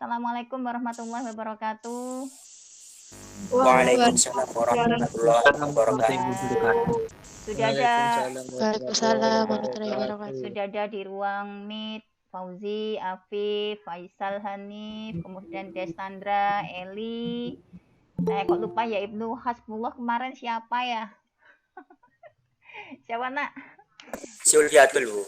Assalamualaikum warahmatullahi wabarakatuh. Waalaikumsalam warahmatullahi wabarakatuh. Sudah ada Waalaikumsalam warahmatullahi wabarakatuh. sudah ada di ruang meet Fauzi, Afif, Faisal Hanif, kemudian Destandra, Eli. Saya kok lupa ya Ibnu Hasbullah kemarin siapa ya? Siapa nak? Si Ulfiatul, Bu.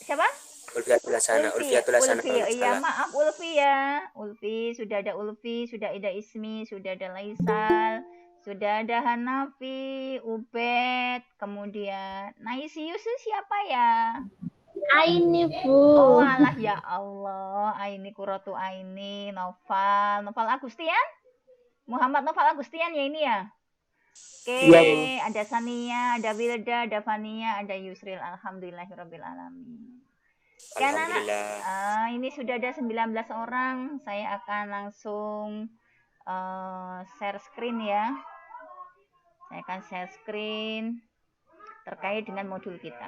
Siapa? Ulfiatul Hasanah, Ulfiatul Hasanah. Ulfi, iya maaf Ulfi ya. Ulfi, sudah ada Ulfi, sudah ada Ismi, sudah ada Laisal, sudah ada Hanafi, Ubed, kemudian Naisius siapa ya? Aini, Bu. Oh alah ya Allah, Aini Kuratu Aini, Noval Agustian? Muhammad Noval Agustian ya ini ya? Oke, Iya, ada Sania, ada Wilda, ada Fania, ada Yusril. Alhamdulillahirabbil alamin. Oke, anak-anak, Alhamdulillah. ini sudah ada 19 orang. Saya akan langsung share screen ya. Saya akan share screen terkait dengan modul kita.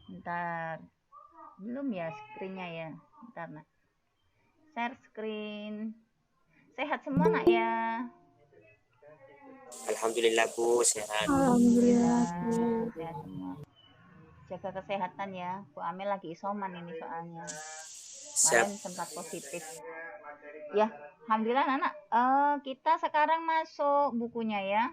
Bentar, belum ya screennya ya. Bentar nak. Share screen. Sehat semua nak ya. Alhamdulillah, Bu, sehat. Alhamdulillah. Sehat semua. Jaga kesehatan ya. Bu Amel lagi isoman ini soalnya. Kemarin sempat positif. Ya, alhamdulillah anak. Kita sekarang masuk bukunya ya.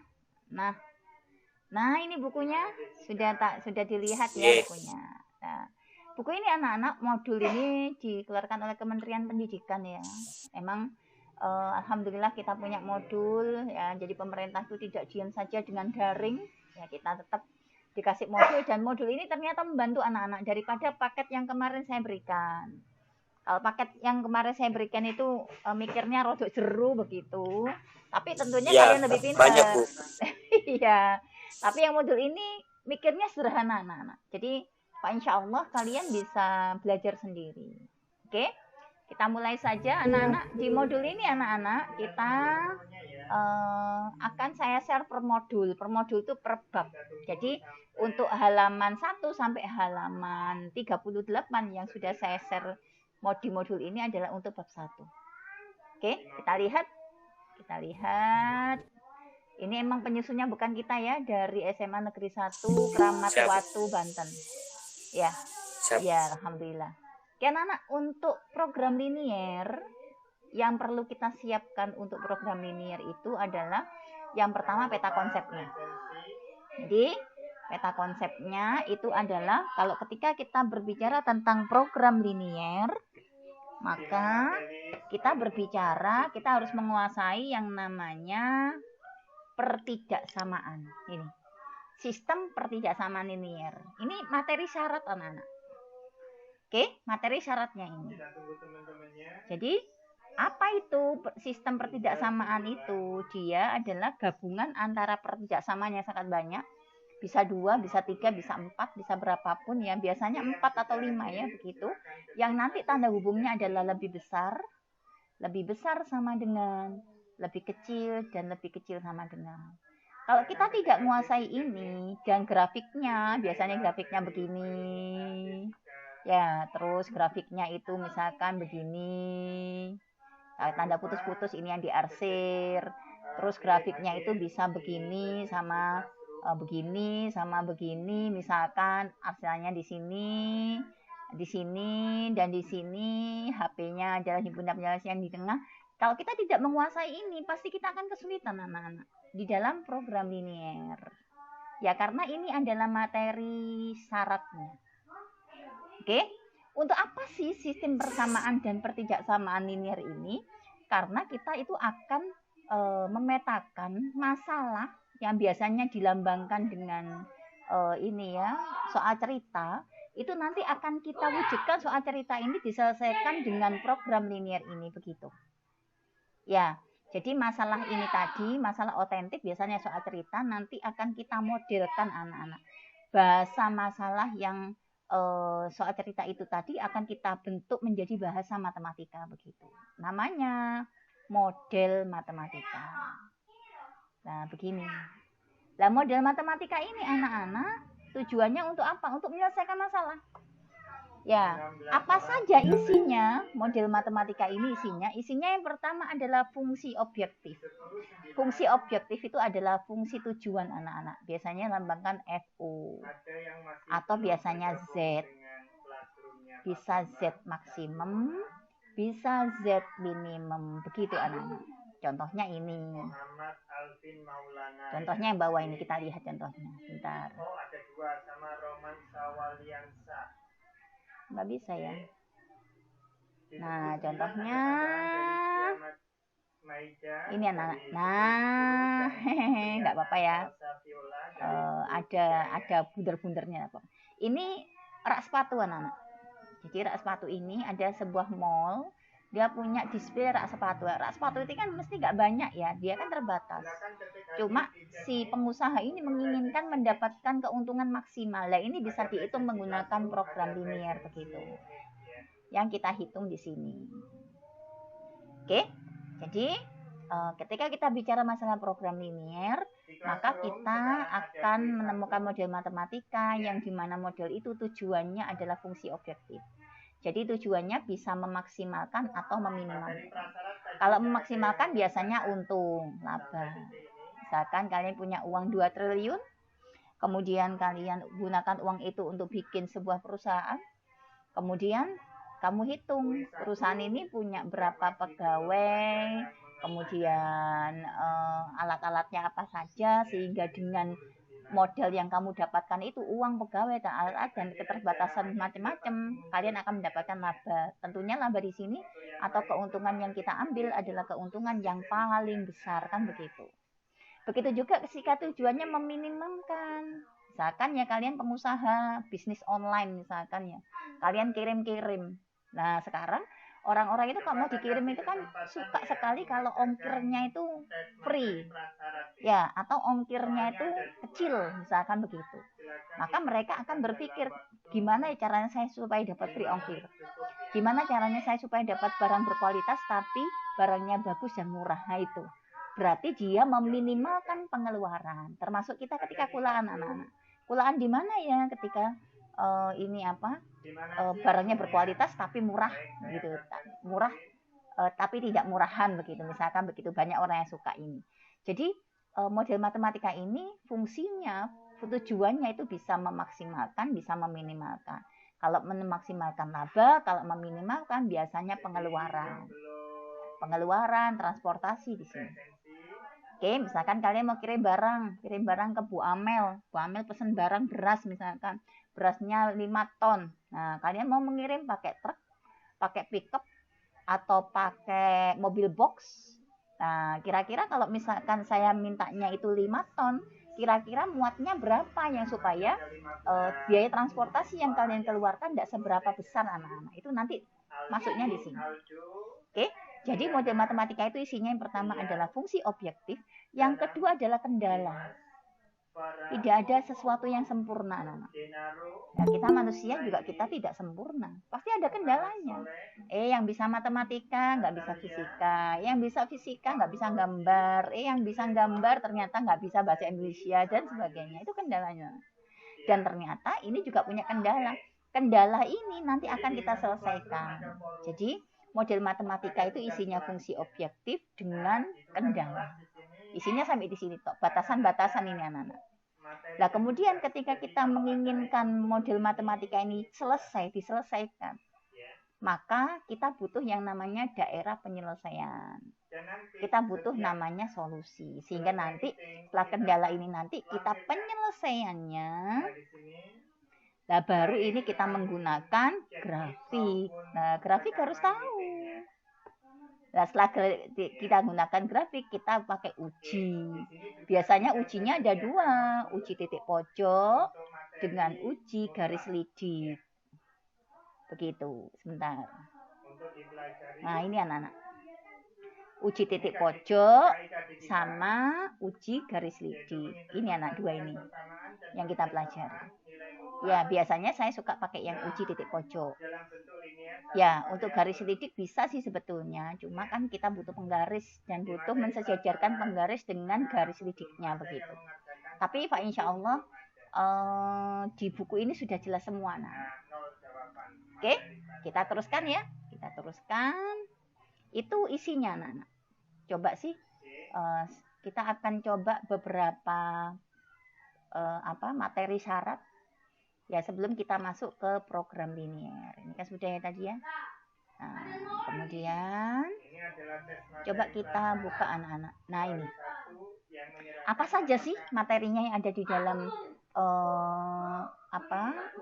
Nah ini bukunya sudah dilihat ya bukunya. Nah, buku ini anak-anak modul ini dikeluarkan oleh Kementerian Pendidikan ya. Emang alhamdulillah kita punya modul ya. Jadi pemerintah itu tidak diam saja dengan daring. Ya kita tetap dikasih modul dan modul ini ternyata membantu anak-anak daripada paket yang kemarin saya berikan. Kalau paket yang kemarin saya berikan itu mikirnya rodok jeru begitu. Tapi tentunya Ya, kalian lebih pintar. banyak, Bu. Iya. Tapi yang modul ini mikirnya sederhana anak-anak. Jadi Pak Insya Allah kalian bisa belajar sendiri. Oke? Kita mulai saja anak-anak. Di modul ini anak-anak kita akan saya share per modul. Per modul itu per bab. Jadi untuk halaman 1 sampai halaman 38 yang sudah saya share di modul ini adalah untuk bab 1. Oke, kita lihat. Kita lihat. Ini emang penyusunnya bukan kita ya, dari SMA Negeri 1 Kramat Watu Banten. Ya. Ya, alhamdulillah. Oke, anak-anak, untuk program linier yang perlu kita siapkan untuk program linier itu adalah yang pertama peta konsepnya. Jadi, peta konsepnya itu adalah kalau ketika kita berbicara tentang program linier, maka kita harus menguasai yang namanya pertidaksamaan. Ini sistem pertidaksamaan linier. Ini materi syarat anak-anak. Oke, materi syaratnya ini. Jadi apa itu sistem pertidaksamaan itu? Dia adalah gabungan antara pertidaksamaan yang sangat banyak, bisa 2, bisa 3, bisa 4, bisa berapapun ya. Biasanya 4 atau 5 ya begitu. Yang nanti tanda hubungnya adalah lebih besar sama dengan, lebih kecil dan lebih kecil sama dengan. Kalau kita tidak menguasai ini dan grafiknya, biasanya grafiknya begini. Ya, terus grafiknya itu misalkan begini. Tanda putus-putus ini yang diarsir. Terus grafiknya itu bisa begini sama begini sama begini, misalkan arsirannya di sini dan di sini, HP-nya adalah himpunan penjelasan yang di tengah. Kalau kita tidak menguasai ini, pasti kita akan kesulitan anak-anak di dalam program linier. Ya, karena ini adalah materi syaratnya. Oke, untuk apa sih sistem persamaan dan pertidaksamaan linier ini? Karena kita itu akan memetakan masalah yang biasanya dilambangkan dengan ini ya, soal cerita. Itu nanti akan kita wujudkan soal cerita ini diselesaikan dengan program linier ini begitu. Ya, jadi masalah ini tadi, masalah otentik biasanya soal cerita nanti akan kita modelkan anak-anak. Bahasa masalah yang soal cerita itu tadi akan kita bentuk menjadi bahasa matematika begitu. Namanya model matematika. Nah, begini. Nah, model matematika ini anak-anak Tujuannya untuk apa? Untuk menyelesaikan masalah. Ya, apa saja isinya? Model matematika ini isinya yang pertama adalah fungsi objektif. Fungsi objektif itu adalah fungsi tujuan anak-anak. Biasanya lambangkan FU atau biasanya Z. Bisa Z maksimum, bisa Z minimum. Begitu anak-anak. Contohnya ini. Contohnya yang bawah ini, kita lihat contohnya. Bentar. Nggak bisa ya. Nah, contohnya ini anak-anak. Nah, nggak apa-apa ya. Ada bunder-bundernya. Ini rak sepatu anak-anak. Jadi rak sepatu ini ada sebuah mall. Dia punya display rak sepatu. Rak sepatu itu kan mesti nggak banyak ya. Dia kan terbatas. Cuma si pengusaha ini menginginkan mendapatkan keuntungan maksimal. Nah, ini bisa dihitung menggunakan program linear begitu. Yang kita hitung di sini. Oke. Jadi ketika kita bicara masalah program linear, maka kita akan menemukan model matematika yang dimana model itu tujuannya adalah fungsi objektif. Jadi tujuannya bisa memaksimalkan atau meminimalkan. Kalau memaksimalkan biasanya untung, laba. Misalkan kalian punya uang 2 triliun, kemudian kalian gunakan uang itu untuk bikin sebuah perusahaan, kemudian kamu hitung perusahaan ini punya berapa pegawai, kemudian alat-alatnya apa saja, sehingga dengan modal yang kamu dapatkan itu uang, pegawai, dan alat-alat dan keterbatasan macam-macam, kalian akan mendapatkan laba. Tentunya laba di sini atau keuntungan yang kita ambil adalah keuntungan yang paling besar, kan begitu. Begitu juga ketika tujuannya meminimalkan. Misalkan ya kalian pengusaha bisnis online misalkan ya, kalian kirim-kirim. Nah sekarang orang-orang itu kalau mau dikirim itu kan suka sekali kalau ongkirnya itu free ya, atau ongkirnya itu kecil misalkan begitu. Maka mereka akan berpikir gimana caranya saya supaya dapat free ongkir, gimana caranya saya supaya dapat barang berkualitas tapi barangnya bagus dan murah. Nah itu berarti dia meminimalkan pengeluaran. Termasuk kita ketika kulaan anak-anak, kulaan di mana ya ketika barangnya berkualitas tapi murah gitu, murah tapi tidak murahan begitu, misalkan begitu. Banyak orang yang suka ini. Jadi model matematika ini fungsinya, tujuannya itu bisa memaksimalkan, bisa meminimalkan. Kalau memaksimalkan laba, kalau meminimalkan biasanya pengeluaran transportasi di sini. Oke, misalkan kalian mau kirim barang ke Bu Amel pesen barang beras, misalkan berasnya 5 ton. Nah, kalian mau mengirim pakai truk, pakai pickup, atau pakai mobil box. Nah, kira-kira kalau misalkan saya mintanya itu 5 ton, kira-kira muatnya berapa yang supaya biaya transportasi yang kalian keluarkan tidak seberapa besar anak-anak. Itu nanti masuknya di sini. Oke, jadi model matematika itu isinya yang pertama adalah fungsi objektif, yang kedua adalah kendala. Tidak ada sesuatu yang sempurna, anak-anak. Nah, kita manusia juga kita tidak sempurna. Pasti ada kendalanya. Yang bisa matematika nggak bisa fisika, yang bisa fisika nggak bisa gambar, yang bisa gambar ternyata nggak bisa bahasa Indonesia dan sebagainya. Itu kendalanya. Dan ternyata ini juga punya kendala. Kendala ini nanti akan kita selesaikan. Jadi model matematika itu isinya fungsi objektif dengan kendala. Isinya sampai di sini toh, batasan-batasan ini anak-anak. Nah, kemudian ketika kita menginginkan model matematika ini diselesaikan, maka kita butuh yang namanya daerah penyelesaian. Kita butuh namanya solusi. Sehingga nanti setelah kendala ini nanti kita penyelesaiannya, nah baru ini kita menggunakan grafik. Nah, grafik harus tahu. Nah, setelah kita gunakan grafik, kita pakai uji. Biasanya ujinya ada 2, uji titik pojok dengan uji garis lidik. Begitu, sebentar. Nah, ini anak-anak. Uji titik pojok sama uji garis lidik. Ini anak 2 ini yang kita pelajari. Ya, biasanya saya suka pakai yang uji titik pojok. Ya, untuk garis lidik bisa sih sebetulnya, cuma kan kita butuh penggaris dan butuh mensejajarkan penggaris dengan garis lidiknya begitu. Tapi Pak insya Allah di buku ini sudah jelas semua. Nah, oke, kita teruskan ya. Kita teruskan. Itu isinya, anak-anak. Coba sih, kita akan coba beberapa materi syarat ya sebelum kita masuk ke program linear. Ini kan sudah ya tadi ya. Nah, kemudian coba kita buka anak-anak. Nah, ini apa saja sih materinya yang ada di dalam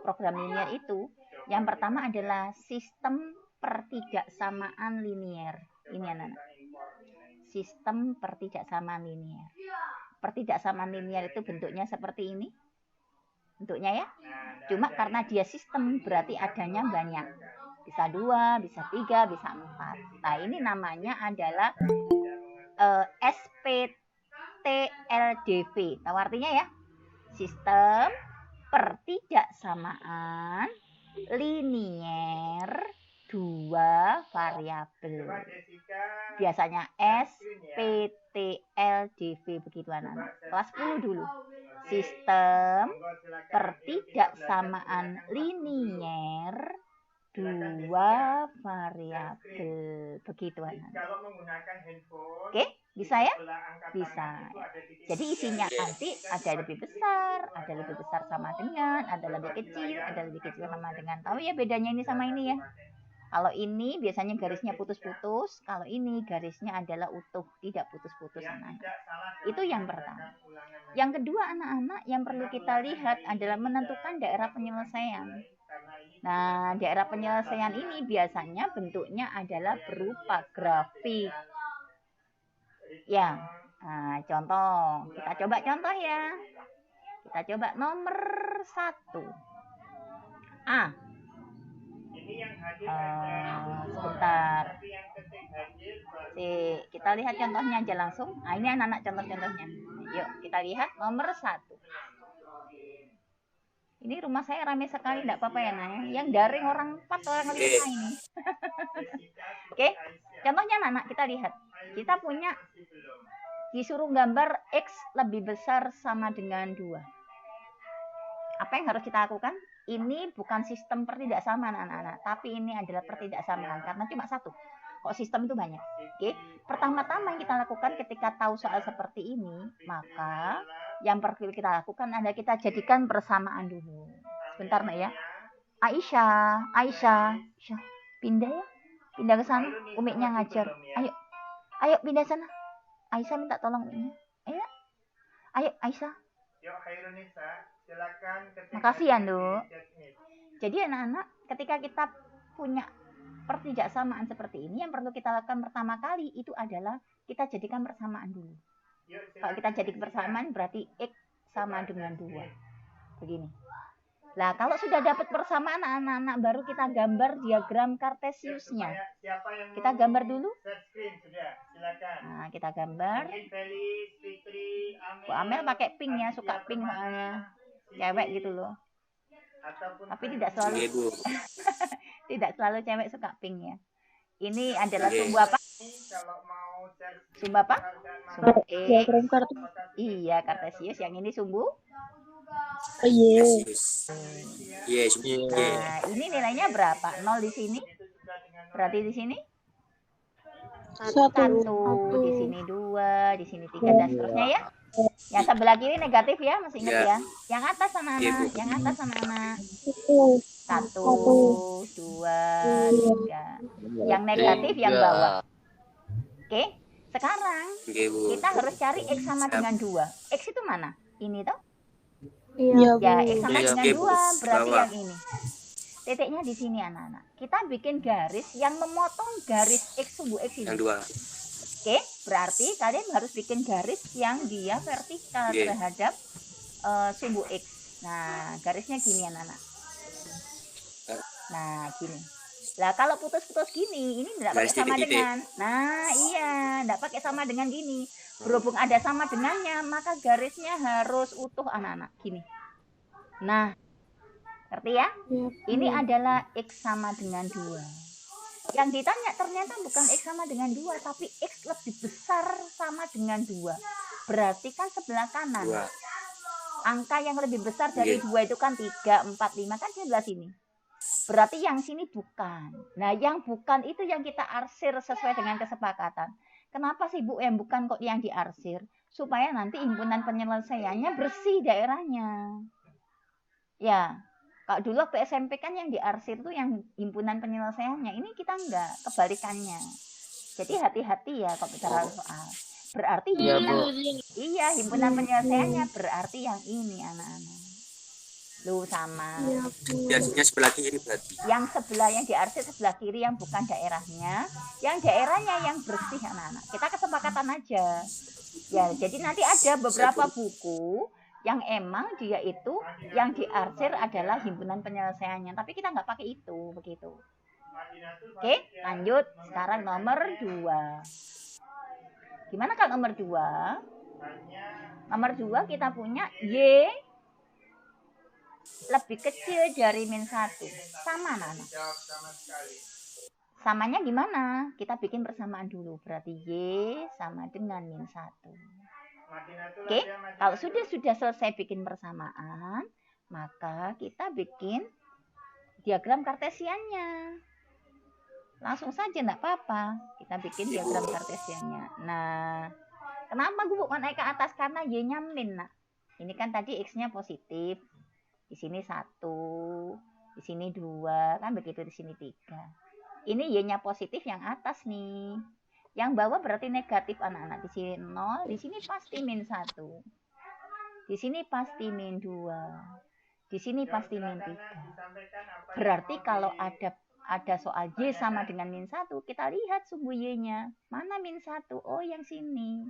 program linear itu? Yang pertama adalah sistem pertidaksamaan linear. Ini anak-anak. Sistem pertidaksamaan linear. Pertidaksamaan linear itu bentuknya seperti ini. Bentuknya ya. Cuma karena dia sistem berarti adanya banyak. Bisa 2, bisa 3, bisa 4. Nah, ini namanya adalah SPTLDV. Tahu artinya ya? Sistem pertidaksamaan linear 2 variabel. Biasanya SPTLDV begitu anak-anak. Kelas 10 dulu. Sistem pertidaksamaan linear 2 variabel begitu anak-anak. Oke, bisa ya? Bisa. Jadi isinya nanti ada lebih besar, ada lebih besar sama dengan, ada lebih kecil, ada lebih kecil sama dengan. Tahu ya bedanya ini sama ini ya? Kalau ini biasanya garisnya putus-putus, kalau ini garisnya adalah utuh, tidak putus-putus anak-anak. Itu yang pertama. Yang kedua anak-anak yang perlu kita lihat adalah menentukan daerah penyelesaian. Nah, daerah penyelesaian ini biasanya bentuknya adalah berupa grafik. Ya, nah, contoh. Kita coba contoh ya. Kita coba nomor 1. A. Sebentar. Kita lihat contohnya aja langsung. Nah, ini anak-anak contoh-contohnya. Yuk, kita lihat nomor 1. Ini rumah saya ramai sekali, tidak apa-apa ya, Naya. Yang daring orang 4 orang 5 ini. Oke, contohnya anak-anak kita lihat. Kita punya disuruh gambar X lebih besar sama dengan 2. Apa yang harus kita lakukan? Ini bukan sistem pertidaksamaan anak-anak, tapi ini adalah pertidaksamaan karena cuma 1. Kok sistem itu banyak? Oke, pertama-tama yang kita lakukan ketika tahu soal seperti ini, maka yang perlu kita lakukan adalah kita jadikan persamaan dulu. Sebentar nak ya. Aisyah, pindah ya, pindah ke sana. Umiknya ngajar. Ayo pindah sana. Aisyah minta tolong umiknya. Ayo Aisyah. Makasih ya, Nduk. Jadi anak-anak, ketika kita punya pertidaksamaan seperti ini, yang perlu kita lakukan pertama kali itu adalah kita jadikan persamaan dulu. Kalau kita jadi persamaan berarti X sama dengan 2. Begini. Nah, kalau sudah dapat persamaan anak-anak, baru kita gambar diagram Kartesiusnya. Kita gambar dulu. Nah, kita gambar. Bu Amel pakai pink ya, suka pink soalnya. Cewek gitu loh. Tapi tidak selalu tidak selalu cewek suka pink ya. Ini adalah sumbu apa? Sumbu apa? Sumbu X. Iya, Kartesius. Yang ini sumbu? Nah, ini nilainya berapa? 0 di sini. Berarti di sini? 1. Di sini 2. Di sini 3 dan seterusnya ya. Yang sebelah kiri negatif ya, masih ingat ya. Yang atas anak-anak. Yang atas anak-anak. 1, 2, 3. Yang negatif yang bawah. Oke. Sekarang kita harus cari X sama dengan 2. X itu mana? Ini toh? Iya, Ya, X sama dengan 2 berarti yang ini. Titiknya di sini anak-anak. Kita bikin garis yang memotong garis X sumbu X ini. Yang 2. Oke, berarti kalian harus bikin garis yang dia vertikal terhadap sumbu X. Nah, garisnya gini anak-anak. Nah, gini. Lah kalau putus-putus gini, ini tidak pakai sama dengan. Nah, iya, tidak pakai sama dengan gini. Berhubung ada sama dengannya, maka garisnya harus utuh anak-anak. Gini. Nah, ngerti ya? Ini adalah X sama dengan 2. Yang ditanya ternyata bukan X sama dengan 2, tapi X lebih besar sama dengan 2. Berarti kan sebelah kanan. Angka yang lebih besar dari Iya. 2 itu kan 3, 4, 5 kan sebelah sini. Berarti yang sini bukan. Nah, yang bukan itu yang kita arsir sesuai dengan kesepakatan. Kenapa sih Bu yang bukan kok yang diarsir? Supaya nanti himpunan penyelesaiannya bersih daerahnya. Ya, kalau dulu waktu SMP kan yang diarsir tuh yang himpunan penyelesaiannya. Ini kita enggak, kebalikannya. Jadi hati-hati ya kalau bicara soal. Berarti Iya, Bu. iya, himpunan penyelesaiannya berarti yang ini anak-anak. Lu sama. Iya, Bu. Biasanya sebelah kiri berarti. Yang sebelah yang diarsir sebelah kiri yang bukan daerahnya, yang daerahnya yang bersih anak-anak. Kita kesepakatan aja. Ya, jadi nanti ada beberapa buku yang emang dia itu yang diarsir adalah himpunan penyelesaiannya, tapi kita nggak pakai itu begitu. Oke, lanjut. Sekarang nomor 2. Gimana kalau nomor 2? Nomor 2 kita punya Y lebih kecil dari min 1. Sama anak-anak. Samanya gimana? Kita bikin persamaan dulu. Berarti Y sama dengan min 1. Oke, kalau sudah selesai bikin persamaan, maka kita bikin diagram kartesiannya. Langsung saja, enggak apa-apa. Kita bikin diagram kartesiannya. Nah, kenapa gue bukan naik ke atas? Karena Y-nya min, nak. Ini kan tadi X-nya positif. Di sini 1, di sini 2, kan begitu, di sini 3. Ini Y-nya positif yang atas nih. Yang bawah berarti negatif anak-anak. Di sini 0, di sini pasti min 1. Di sini pasti min 2. Di sini pasti min 3. Berarti kalau ada soal Y sama dengan min 1, kita lihat sumbu Y-nya. Mana min 1? Oh, yang sini.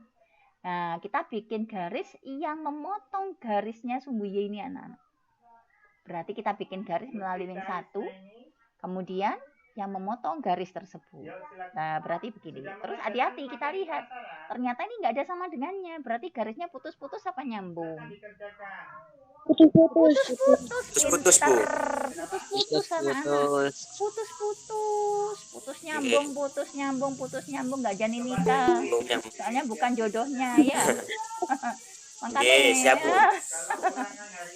Nah, kita bikin garis yang memotong garisnya sumbu Y ini anak-anak. Berarti kita bikin garis melalui min 1. Kemudian yang memotong garis tersebut. Nah, berarti begini. Terus hati-hati kita lihat. Ternyata ini nggak ada sama dengannya. Berarti garisnya putus-putus apa nyambung? Putus-putus. Putus-putus, Bu. Putus-putus anak-anak. Putus nyambung. Nggak jadi nikah. Soalnya bukan jodohnya ya. Makanya Siap, Bu.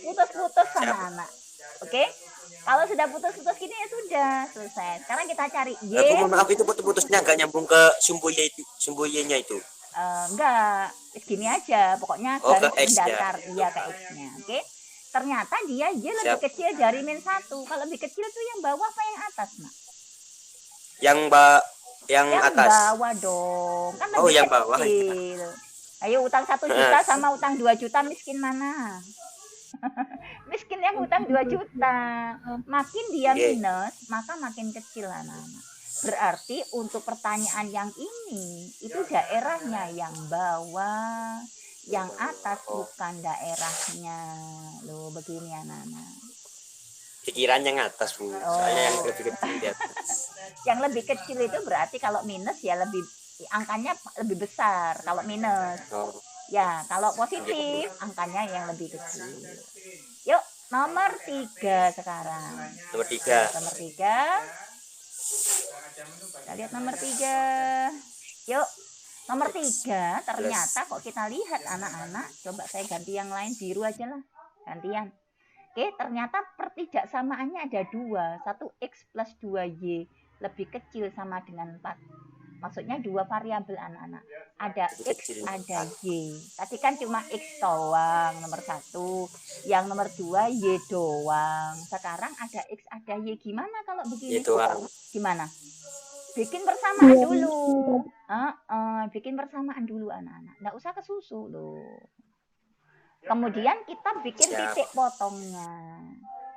putus-putus anak-anak. Oke? Kalau sudah putus-putus gini ya sudah selesai. Sekarang kita cari Y. Bu, mohon maaf, itu putus-putusnya nggak nyambung ke sumbu Y-nya itu. Enggak, gini aja. Pokoknya Oh, ke garis X ya. datar iya ke X-nya. Oke? Ternyata dia Y lebih Siap. kecil dari min 1. Kalau lebih kecil itu yang bawah apa yang atas, Nak? Yang atas. Bawah dong. Kan lebih Oh, yang bawah. kecil. Ayo utang 1 juta sama utang 2 juta miskin mana? Miskin yang utang 2 juta. Makin dia minus, maka makin kecil anak-anak. Berarti untuk pertanyaan yang ini, itu daerahnya yang bawah, yang atas bukan daerahnya. Loh, begini anak-anak. Pikiran yang atas, Bu. Soalnya yang lebih kecil di atas. Yang lebih kecil itu berarti kalau minus ya lebih angkanya lebih besar kalau minus. Oh. Ya, kalau positif angkanya yang lebih kecil. Yuk, nomor 3 sekarang. Nomor 3. Nomor 3. Kita lihat nomor 3. Yuk, nomor 3 ternyata kok kita lihat anak-anak. Coba saya ganti yang lain, biru aja lah. Gantian. Oke, ternyata pertidaksamaannya ada 2. 1X plus 2Y lebih kecil sama dengan 4. Maksudnya 2 variabel anak-anak. Ada X, ada Y. Tadi kan cuma X doang, nomor 1. Yang nomor 2, Y doang. Sekarang ada X, ada Y. Gimana kalau begini? Y doang. Gimana? Bikin persamaan dulu. Bikin persamaan dulu anak-anak. Nggak usah kesusu loh. Kemudian kita bikin titik potongnya.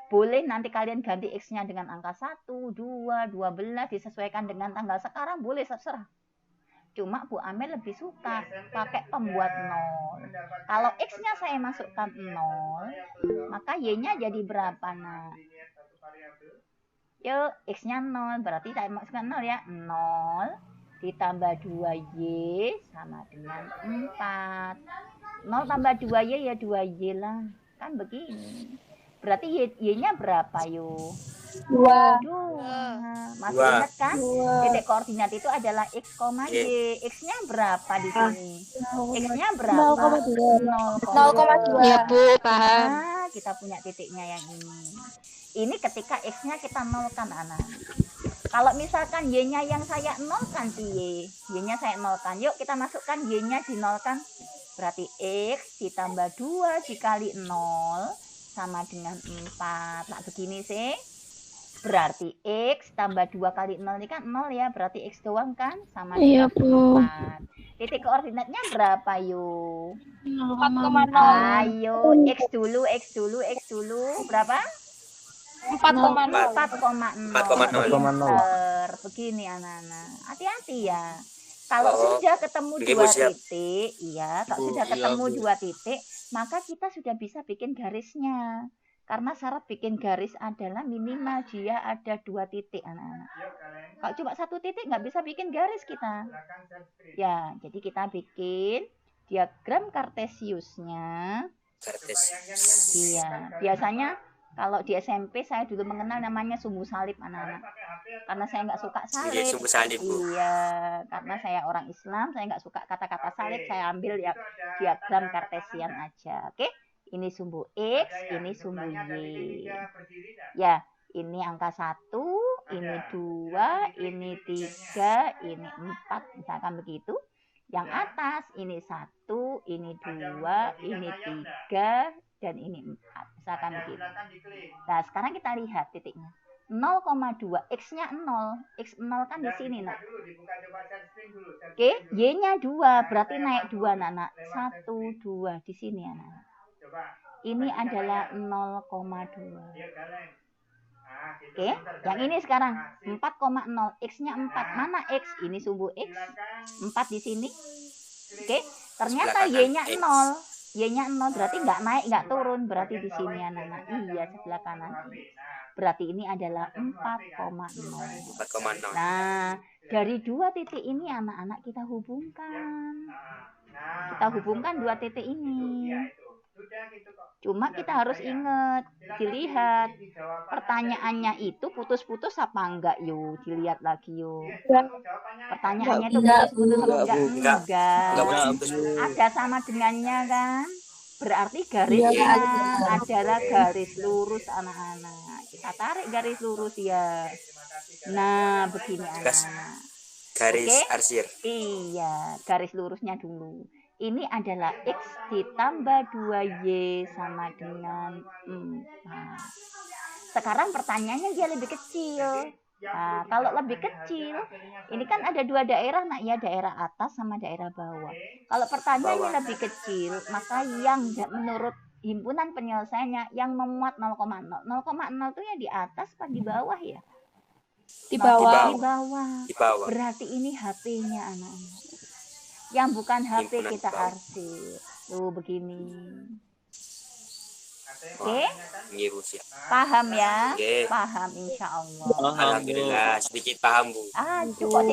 Boleh nanti kalian ganti X-nya dengan angka 1, 2, 12, disesuaikan dengan tanggal sekarang, boleh terserah. Cuma Bu Amel lebih suka pakai pembuat 0. Kalau X-nya saya masukkan 0, maka Y-nya jadi berapa, nak? Yuk, X-nya 0, berarti saya masukkan 0 ya. 0 ditambah 2Y sama dengan 4. 0 tambah 2Y ya 2Y lah. Kan begini. Berarti Y-nya berapa yuk? 2. Masih Dua. ingat kan? Titik koordinat itu adalah X, Y. X-nya berapa di sini? X-nya berapa? 0,2. Ya, Bu, paham. Nah, kita punya titiknya yang ini. Ini ketika X-nya kita nolkan, anak. Kalau misalkan Y-nya yang saya nolkan, Y-nya saya nolkan. Yuk kita masukkan Y-nya dinolkan. Berarti X ditambah 2 dikali 0 sama dengan 4. Nah, begini sih. Berarti X tambah 2 kali 0 ini kan 0 ya. Berarti X doang kan? Sama dengan 4. Titik koordinatnya berapa yuk? 4,0. Ayo, X dulu. Berapa? 4,0. 4,0. Begini anak-anak. Hati-hati ya. Kalau sudah ketemu dua titik, kalau sudah ketemu dua titik, maka kita sudah bisa bikin garisnya. Karena syarat bikin garis adalah minimal dia ada 2 titik, anak-anak. Kalau cuma 1 titik nggak bisa bikin garis kita. Ya, jadi kita bikin diagram Kartesiusnya. Iya, biasanya kalau di SMP saya dulu mengenal namanya sumbu salib, anak-anak. Karena saya nggak suka salib. Sumbu salib, Bu. Iya, karena saya orang Islam, saya nggak suka kata-kata salib. Saya ambil ya diagram Kartesian aja. Oke, ini sumbu X, ini sumbu Y. Ya, ini angka 1, ini 2, ini 3, ini 4, misalkan begitu. Yang atas ini 1, ini 2, ini 3, dan ini 4. Misalkan begitu. Nah, sekarang kita lihat titiknya. 0,2, X-nya 0. X0 kan di sini, nak. Oke, Y-nya 2, berarti naik 2, nak. 1, 2 di sini, anak. Ini adalah 0,2. Oke, yang ini sekarang 4,0. X-nya 4. Mana X? Ini sumbu X. 4 di sini. Oke, ternyata Y-nya 0. Y-nya 0 berarti nggak naik, nggak turun. Berarti di sini, anak-anak. Iya, sebelah kanan. Berarti ini adalah 4,0. Nah, dari 2 titik ini, anak-anak, kita hubungkan. Kita hubungkan 2 titik ini. Cuma kita harus ingat, dilihat pertanyaannya itu putus-putus apa enggak, yuk dilihat lagi yuk. Pertanyaannya itu putus-putus apa enggak? Ada sama dengannya kan? Berarti garisnya adalah garis lurus, anak-anak. Kita tarik garis lurus ya. Nah, begini anak-anak. Garis arsir. Iya, garis lurusnya dulu. Ini adalah X ditambah 2Y sama dengan 4. Sekarang pertanyaannya dia lebih kecil. Nah, kalau lebih kecil, ini kan ada 2 daerah, nak ya, daerah atas sama daerah bawah. Kalau pertanyaannya lebih kecil, maka yang menurut himpunan penyelesaiannya yang memuat 0,0. 0,0 itu ya di atas apa di bawah ya? Di bawah. Di bawah. Berarti ini HP-nya, anak-anak. Yang bukan HP kita arsip. Tuh begini. Oke? Paham ya? Paham insya Allah. Alhamdulillah, sedikit paham, Bu. Cukup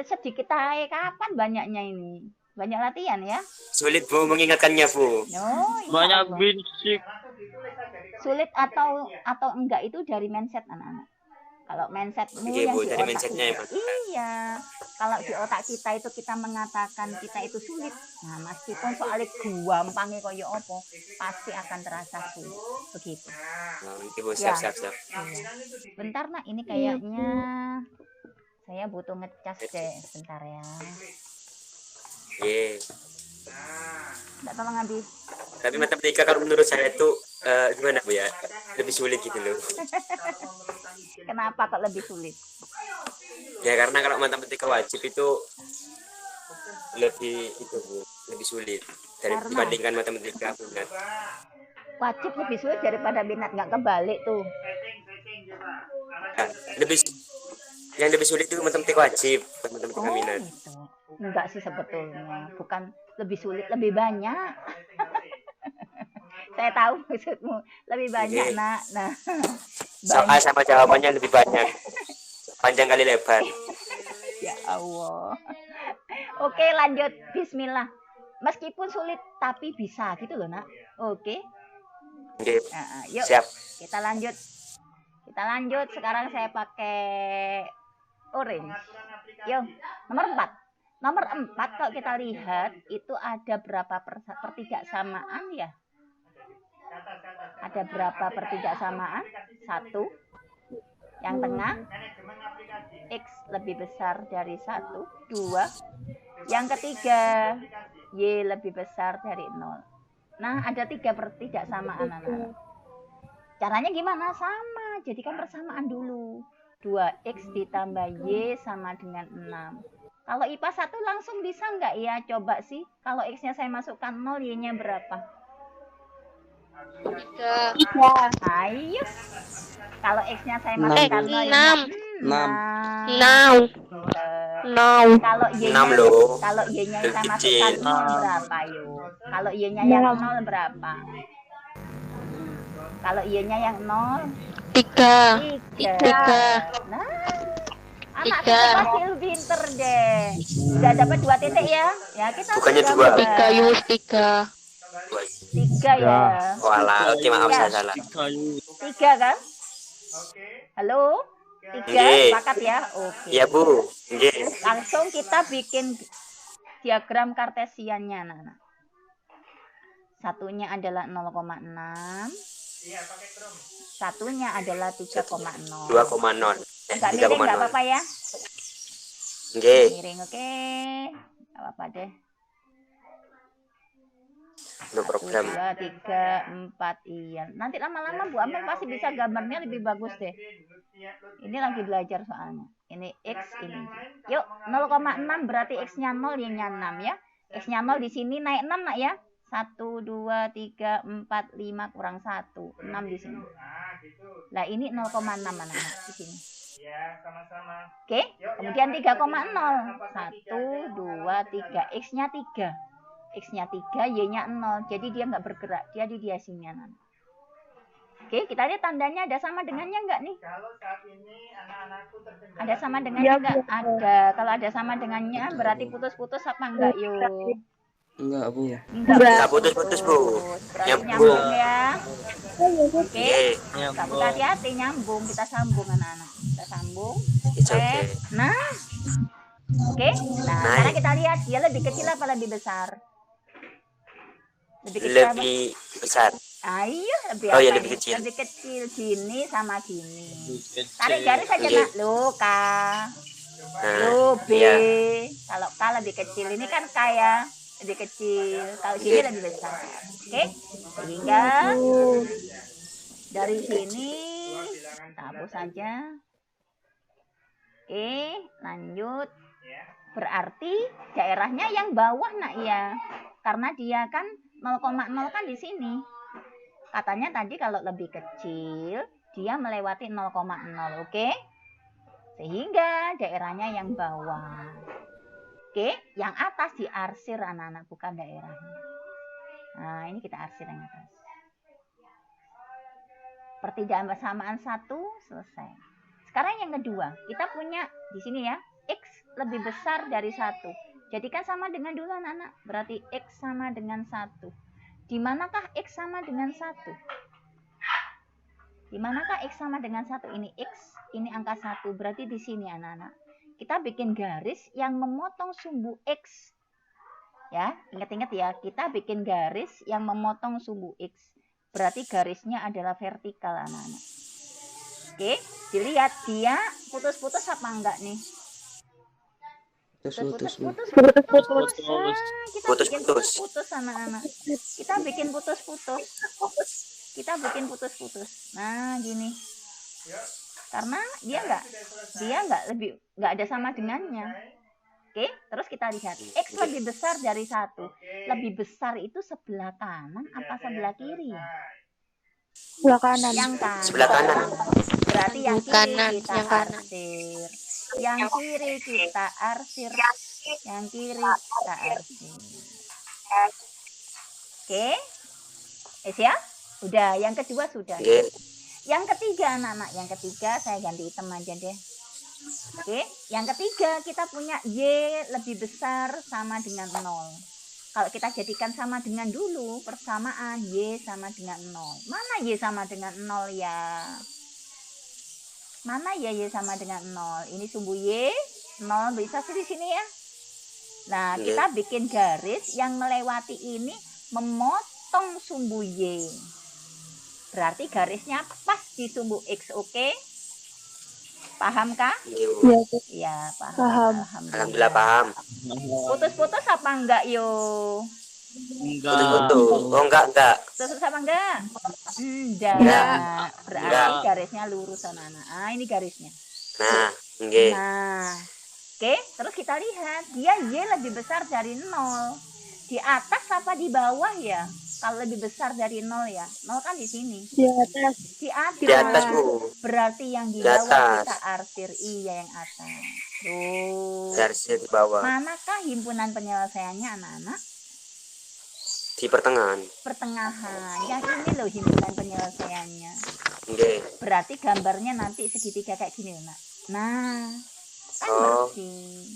sedikit aja. Kapan banyaknya ini? Banyak latihan ya? Sulit, Bu, mengingatkannya, Bu. Banyak bisik. Sulit atau enggak itu dari mindset, anak-anak. Kalau mindsetmu yang Bu, di dari otak mindsetnya kita, iya. Kalau di otak kita itu kita mengatakan kita itu sulit, nah meskipun soalnya gampangnya koyo opo, pasti akan terasa sulit. Begitu. Ibu siap. Iya. Bentar, nak, ini kayaknya saya butuh ngecas deh, bentar ya. Nggak, tolong habis. Tapi matematika kalau menurut saya itu gimana, Bu ya? Lebih sulit gitu loh. Kenapa kok lebih sulit? Ya karena kalau matematika wajib itu lebih sulit dibandingkan matematika minat. Wajib lebih sulit daripada minat, nggak kebalik tuh. Nah, yang lebih sulit itu matematika wajib, matematika minat. Gitu. Enggak sih sebetulnya, bukan lebih sulit, lebih banyak. Saya tahu maksudmu, lebih banyak, nak. Nah, soal sama jawabannya lebih banyak, panjang kali lebar. Ya Allah. Oke, lanjut. Bismillah. Meskipun sulit tapi bisa gitu loh, nak. Oke. Yuk, yuk siap. kita lanjut. Kita lanjut, sekarang saya pakai orange. Yuk, nomor 4. Nomor 4 kalau kita lihat itu ada berapa pertidaksamaan ya? Ada berapa pertidaksamaan? 1. Yang tengah X lebih besar dari 1. 2. Yang ketiga Y lebih besar dari 0. Nah, ada 3 pertidaksamaan anak-anak. Caranya gimana? Sama, jadikan persamaan dulu. 2X ditambah Y sama dengan 6. Kalau IPA 1 langsung bisa nggak ya? Coba sih. Kalau X-nya saya masukkan 0, Y-nya berapa? 3. Ayo. Kalau X-nya saya masukkan 0, 6. Kalau Y-nya, 6 loh. kalau Y-nya saya masukkan 0 berapa yuk? Kalau Y-nya yang 0 berapa? Kalau Y-nya yang 0? 3. 3. Nah, anak kita pasti pinter deh. Udah dapat 2 titik ya? Ya kita Bukannya sudah 2. mulai. 3 Yus 3. 3 ya. Walah, oke maaf saya salah. 3 kan? Halo? 3 Nggih. sepakat ya? Oke. Iya Bu. Nggih. Langsung kita bikin diagram kartesiannya, Nana. Satunya adalah 0,6. Satunya adalah 3,0. 2,0. Enggak miring, enggak apa-apa ya? Nggih. Miring, oke. Enggak apa-apa deh. Untuk program. 1, 2, 3, 4, iya. Nanti lama-lama Bu Amel pasti bisa gambarnya lebih bagus deh. Ini lagi belajar soalnya. Ini X ini. Yuk, 0,6 berarti X-nya 0, Y-nya 6 ya. X-nya 0 di sini naik 6 nak ya. 1, 2, 3, 4, 5 kurang 1. 6 di sini. Lah ini 0,6 anak-anak di sini. Oke, kemudian 3,0. 1, 2, 3. X-nya 3. X-nya 3, Y-nya 0. Jadi dia nggak bergerak. Dia di sini anak. Oke, kita lihat tandanya ada sama dengannya nggak nih? Ada sama dengannya nggak? Ada. Kalau ada sama dengannya berarti putus-putus apa enggak yuk? Enggak, Bu. Enggak putus-putus, Bu. Berarti Nyambung. nyambung ya. Oke. Nggih. Kita hati-hati nyambung. Kita sambung anak-anak. Kita sambung. It's Oke. okay. Nah. Oke. Nah, sekarang kita lihat dia lebih kecil apa lebih besar? Lebih kecil apa? Lebih besar. Ayo, lebih Oh, ya, apa lebih ini? kecil. Lebih kecil gini sama gini. Tarik garis saja Oke. nak. Lo K. Nah, Lo B. iya. Kalau K lebih kecil, ini kan K ya. Lebih kecil. Kalau gini lebih besar. Oke. Sehingga dari sini kita hapus saja. Oke, lanjut. Berarti daerahnya yang bawah nak ya. Karena dia kan 0,0 kan di sini. Katanya tadi kalau lebih kecil dia melewati 0,0, oke? Sehingga daerahnya yang bawah. Oke, yang atas diarsir anak-anak, bukan daerahnya. Nah, ini kita arsir yang atas. Pertidaksamaan 1 selesai. Sekarang yang kedua, kita punya di sini ya, X lebih besar dari 1. Jadikan sama dengan dulu anak-anak. Berarti X sama dengan 1. Di manakah X sama dengan 1? Di manakah X sama dengan 1? Ini X, ini angka 1. Berarti di sini anak-anak. Kita bikin garis yang memotong sumbu X. Ya, ingat-ingat ya. Kita bikin garis yang memotong sumbu X. Berarti garisnya adalah vertikal anak-anak. Oke, dilihat dia putus-putus apa enggak nih? Putus, Bu. Putus. Kita Putus-putus. bikin putus-putus anak-anak. Kita bikin putus-putus. Kita bikin putus-putus. Nah, gini. Karena dia nggak ada sama dengannya. Oke, terus kita lihat X lebih besar dari 1. Lebih besar itu sebelah kanan apa sebelah kiri? Sebelah kanan. Yang kanan. Sebelah kanan. Berarti yang kiri Kanan, kita yang kanan. arsir. Yang kiri kita arsir. Yang kiri kita arsir. Oke. Ya? Udah, yang kedua sudah. Nggih. Yang ketiga anak-anak, yang ketiga saya ganti hitam aja deh. Oke, yang ketiga kita punya Y lebih besar sama dengan 0. Kalau kita jadikan sama dengan dulu, persamaan Y sama dengan 0. Mana Y sama dengan 0 ya? Mana ya Y sama dengan 0? Ini sumbu Y, 0 bisa di sini ya. Nah, Oke. kita bikin garis yang melewati ini memotong sumbu Y. Berarti garisnya pas di sumbu X, oke? Paham kah? Nggih, Bu. Iya, Bu. Ya, paham. Paham. Alhamdulillah paham. Putus-putus apa enggak, yo? Putus-putus. Oh, enggak. Putus apa enggak? Enggak. Enggak. Berarti Enggak. garisnya lurus, anak-anak. Ah, ini garisnya. Nah, nggih. Nah, oke, terus kita lihat dia Y lebih besar dari 0. Di atas apa di bawah ya? Kalau lebih besar dari 0 ya. 0 kan di sini. Di atas. Di atas. Di atas, Bu. Berarti yang di Di bawah atas. kita arsir. Iya, yang atas. Tuh. Garisnya di bawah. Manakah himpunan penyelesaiannya, anak-anak? Di pertengahan. Pertengahan. Yang ini loh himpunan penyelesaiannya. Nggih. Berarti gambarnya nanti segitiga kayak gini loh, Nak. Nah, kan Oh. bersih.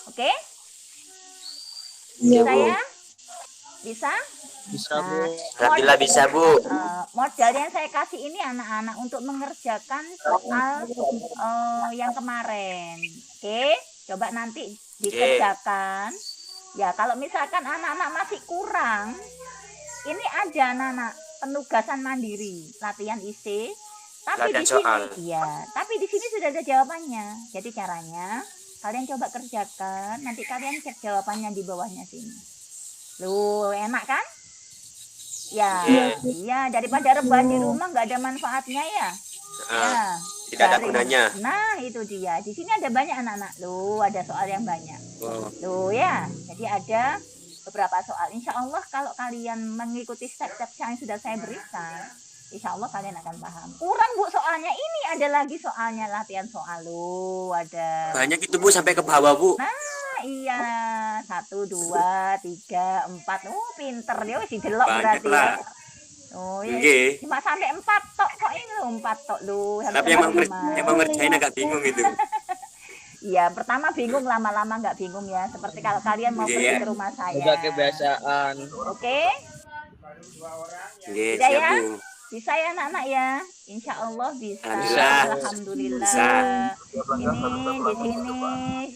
Oke? Iya, Bisa Bu. ya? Bisa? Bisa, Nah, Bu. Alhamdulillah bisa, Bu. modal yang saya kasih ini anak-anak untuk mengerjakan soal yang kemarin. Oke? Coba nanti dikerjakan. Ya, kalau misalkan anak-anak masih kurang, ini aja anak-anak penugasan mandiri, latihan IC. Tapi Latihan di sini, soal. iya, tapi di sini sudah ada jawabannya. Jadi caranya kalian coba kerjakan, nanti kalian cek jawabannya di bawahnya sini. Loh, enak kan? Ya, iya, daripada rebahan di rumah nggak ada manfaatnya ya. Ya, Tidak ada garing. gunanya. Nah, itu dia. Di sini ada banyak anak-anak. Loh, ada soal yang banyak. Oh. Loh ya, jadi ada beberapa soal. Insya Allah kalau kalian mengikuti step-step yang sudah saya berikan, insya Allah kalian akan paham. Kurang Bu soalnya, ini ada lagi soalnya latihan soal. Loh, ada. Banyak itu, Bu, sampai ke bawah, Bu. Nah, iya. 1, 2, 3, 4. Oh, pinter dia sih delok Banyak berarti lah. ya. Oh, ya. Nggih. Cuma sampai 4 tok kok ini loh, 4 tok loh. Tapi yang mau ngerjain agak bingung itu. Iya, pertama bingung, lama-lama nggak bingung ya. Seperti kalau kalian mau pergi Iya. ke rumah saya. Udah kebiasaan. Oke, Nggih, Udah siap, ya? Bu. bisa ya anak-anak ya. Insya Allah bisa. Alhamdulillah. Alhamdulillah. Bisa. Ini di sini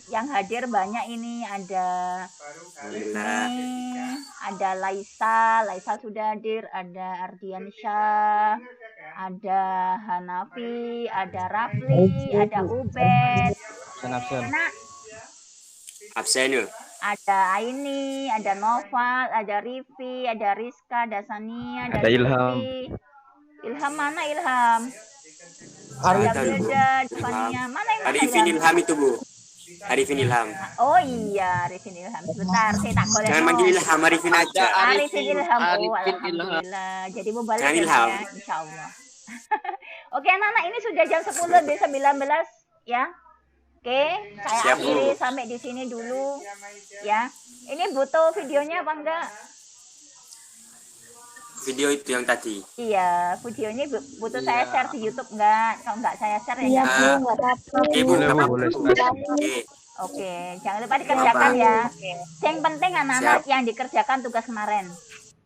yang hadir banyak ini ada Alhamdulillah. ini ada Laisa sudah hadir, ada Ardiansyah, ada Hanafi, ada Rafli, ada Ubed. Nah, Absen yuk. ada Aini, ada Noval, ada Rifi, ada Rizka, ada Sania, ada Ilham. Lutfi. Ilham mana Ilham? Arifin. Ada Bilda, Fania. Mana yang mana Arifin Ilham itu, Bu. Arifin Ilham. Oh iya, Arifin Ilham. Sebentar, saya tak boleh. Jangan manggil Ilham, Arifin aja. Arifin Ilham. Oh, Arifin Ilham. alhamdulillah. Jadi mau balik Jangan ya, Ilham. ya, insya Allah. Oke, anak-anak, ini sudah jam 10 lebih 19 ya. Oke, saya Siap, Bu. akhiri sampai di sini dulu ya. Ini butuh videonya apa enggak? Video itu yang tadi. Iya, videonya butuh saya share di YouTube enggak? Kalau enggak saya share ya. Iya, jangan. Bu, nggak apa-apa. Oke, Bu. Boleh, Nggak Bu, apa-apa, boleh. Bu. Oke. Oke, jangan lupa dikerjakan ya. Yang penting anak-anak Siap. yang dikerjakan tugas kemarin.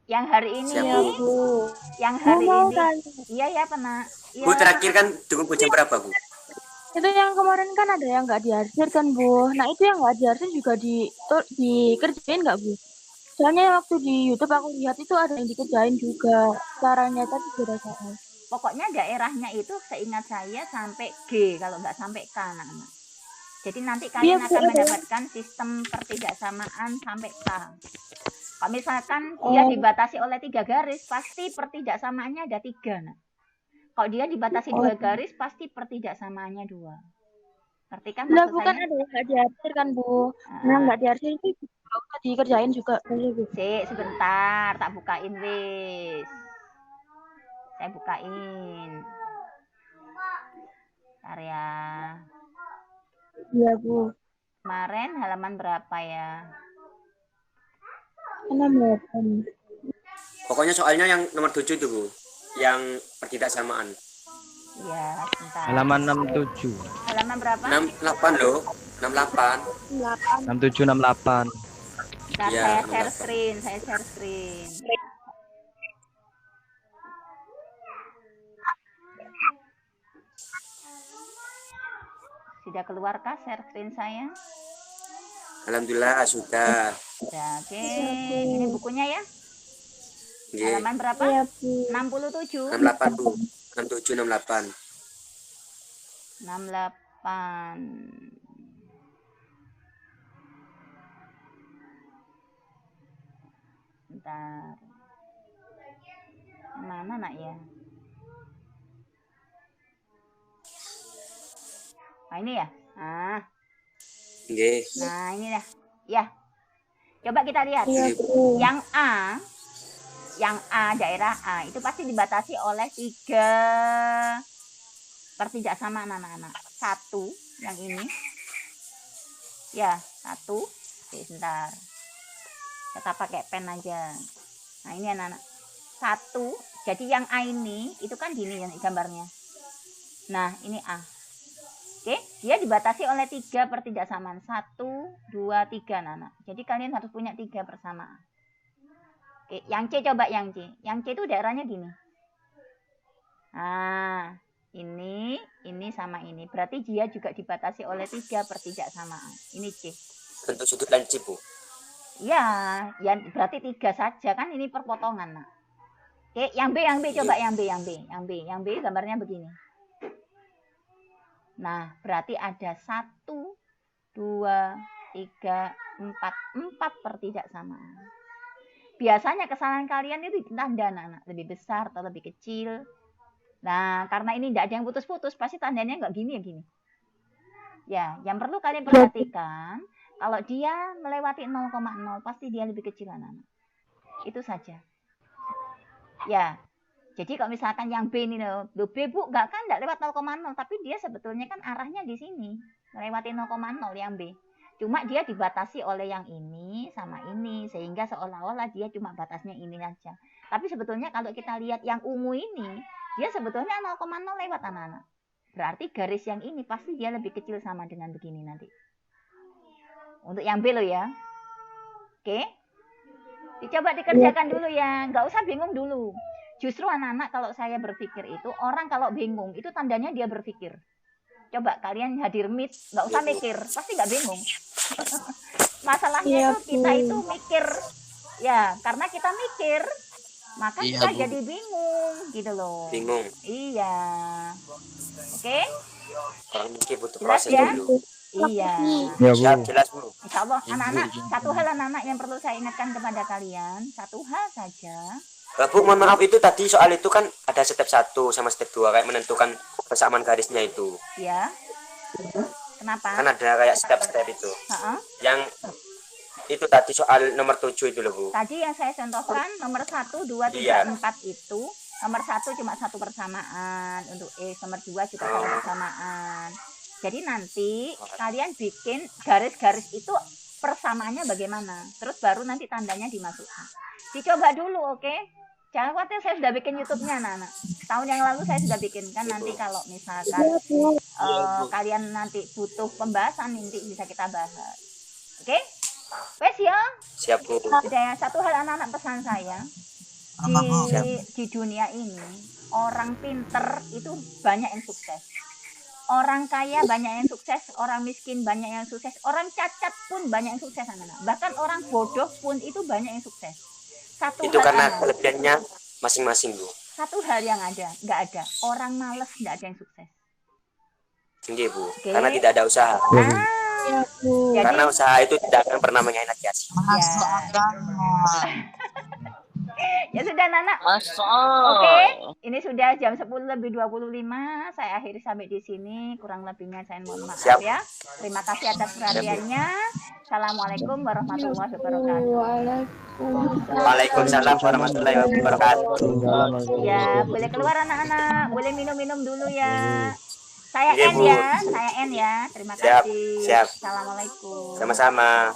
Yang hari ini, Siap, Iya, Bu. Bu. yang Bu hari mau ini. kan? Iya ya, Pak. Iya. Bu, terakhir kan tunggu jam berapa, Bu? Itu yang kemarin kan ada yang nggak diarsir kan, Bu. Nah, itu yang nggak diarsir juga dikerjain nggak, Bu? Soalnya waktu di YouTube aku lihat itu ada yang dikerjain juga. Caranya tadi beda soal. Pokoknya daerahnya itu seingat saya sampai G, kalau nggak sampai K, anak-anak. Jadi nanti kalian Iya, Bu, akan ada. mendapatkan sistem pertidaksamaan sampai K. Kalau misalkan dia dibatasi oleh 3 garis, pasti pertidaksamaannya ada 3. Nah. Kalau dia dibatasi 2 garis, pasti pertidaksamaannya 2. Ngerti kan Lah, maksud bukan saya? ada yang nggak diarsir kan, Bu. Nah, nggak diarsir itu juga udah dikerjain juga. Boleh, Bu. Sik, sebentar, tak bukain wis. Saya bukain. Bentar ya. Iya, Bu. Kemarin halaman berapa ya? 6. Pokoknya soalnya yang nomor 7 itu, Bu. Yang pertidaksamaan. Iya, sebentar. Halaman 67. Halaman berapa? 68 loh. 68. 67 68. Bentar, Iya, saya nomor share 8. screen, saya share screen. Sudah keluarkah share screen saya? Alhamdulillah sudah. Ya, oke. Ini bukunya ya. Nggih. Halaman berapa? Iya, Bu. 67. 68 Bu. 67 68. 68. Bentar. Mana nak ya? Nah, ini ya. Nggih. Nah, ini dah. Ya. Coba kita lihat. Iya, Bu. Yang A, daerah A itu pasti dibatasi oleh 3 pertidaksamaan anak-anak. 1 yang ini. Ya, 1. Oke, sebentar. Kita pakai pen aja. Nah, ini anak-anak. 1. Jadi yang A ini itu kan gini yang gambarnya. Nah, ini A. Oke, dia dibatasi oleh 3 pertidaksamaan. 1, 2, 3 anak-anak. Jadi kalian harus punya 3 persamaan. Oke, yang C coba yang C. Yang C itu daerahnya gini. Nah, ini sama ini. Berarti dia juga dibatasi oleh 3 pertidaksamaan. Ini C. Bentuk sudut lancip Bu. Ya, ya berarti 3 saja kan ini perpotongan. Nah. Oke, yang B coba yang B gambarnya begini. Nah, berarti ada 1, 2, 3, 4 pertidaksamaan. Biasanya kesalahan kalian itu di tanda anak-anak. Lebih besar atau lebih kecil. Nah, karena ini tidak ada yang putus-putus, pasti tandanya nggak gini ya gini. Ya, yang perlu kalian perhatikan, kalau dia melewati 0,0, pasti dia lebih kecil anak-anak. Itu saja. Ya, jadi kalau misalkan yang B ini, loh B Bu, nggak kan nggak lewat 0,0, tapi dia sebetulnya kan arahnya di sini. Melewati 0,0 yang B. Cuma dia dibatasi oleh yang ini sama ini, sehingga seolah-olah dia cuma batasnya ini aja. Tapi sebetulnya kalau kita lihat yang ungu ini, dia sebetulnya 0,0 lewat anak-anak. Berarti garis yang ini pasti dia lebih kecil sama dengan begini nanti. Untuk yang B loh ya. Oke. Dicoba dikerjakan dulu ya, nggak usah bingung dulu. Justru anak-anak kalau saya berpikir itu, orang kalau bingung, itu tandanya dia berpikir. Coba kalian hadir meet, nggak usah mikir, pasti nggak bingung. Masalahnya itu kita itu mikir, ya karena kita mikir, maka kita jadi bingung, gitu loh. Bingung. Iya, oke? Orang mikir butuh Jelas proses ya? dulu. Iya. Ya, Siap, Bu. jelas Bu. Insya Allah, anak-anak, satu hal anak-anak yang perlu saya ingatkan kepada kalian, satu hal saja. Bu, mohon maaf itu tadi soal itu kan ada step 1 sama step 2 kayak menentukan persamaan garisnya itu. Ya. Kenapa? Kan ada kayak step-step itu. Ha-ha. Yang itu tadi soal nomor 7 itu loh Bu. Tadi yang saya contohkan nomor 1, 2, 3, Iya. 4 itu nomor 1 cuma 1 persamaan untuk X, nomor 2 juga 1 persamaan. Jadi nanti kalian bikin garis-garis itu persamaannya bagaimana, terus baru nanti tandanya dimasukkan. Dicoba dulu, oke? Jangan khawatir, saya sudah bikin YouTube-nya anak-anak. Tahun yang lalu saya sudah bikin kan, nanti kalau misalkan kalian nanti butuh pembahasan nanti bisa kita bahas. Oke? Wes ya. Siap Bu. Sudah ya, satu hal anak-anak pesan saya. Di dunia ini orang pinter itu banyak yang sukses. Orang kaya banyak yang sukses, orang miskin banyak yang sukses, orang cacat pun banyak yang sukses anak-anak. Bahkan orang bodoh pun itu banyak yang sukses. Satu Itu hal karena anak, kelebihannya masing-masing Bu. satu hal yang ada, nggak ada. Orang males nggak ada yang sukses. Nggih Bu. Oke. Karena tidak ada usaha. Iya, Bu. Jadi, Karena usaha itu tidak akan pernah mengkhianati hasil. ya sudah Nana. Oke, ini sudah jam 10:25. Saya akhiri sampai di sini. Kurang lebihnya saya mohon maaf Siap. ya. Terima kasih atas perhatiannya. Assalamualaikum warahmatullahi wabarakatuh. Waalaikumsalam warahmatullahi wabarakatuh. Ya, boleh keluar anak-anak. Boleh minum-minum dulu ya. Saya Iya, N Bu. ya. Saya N ya. Terima Siap, kasih. siap. Assalamualaikum. Sama-sama.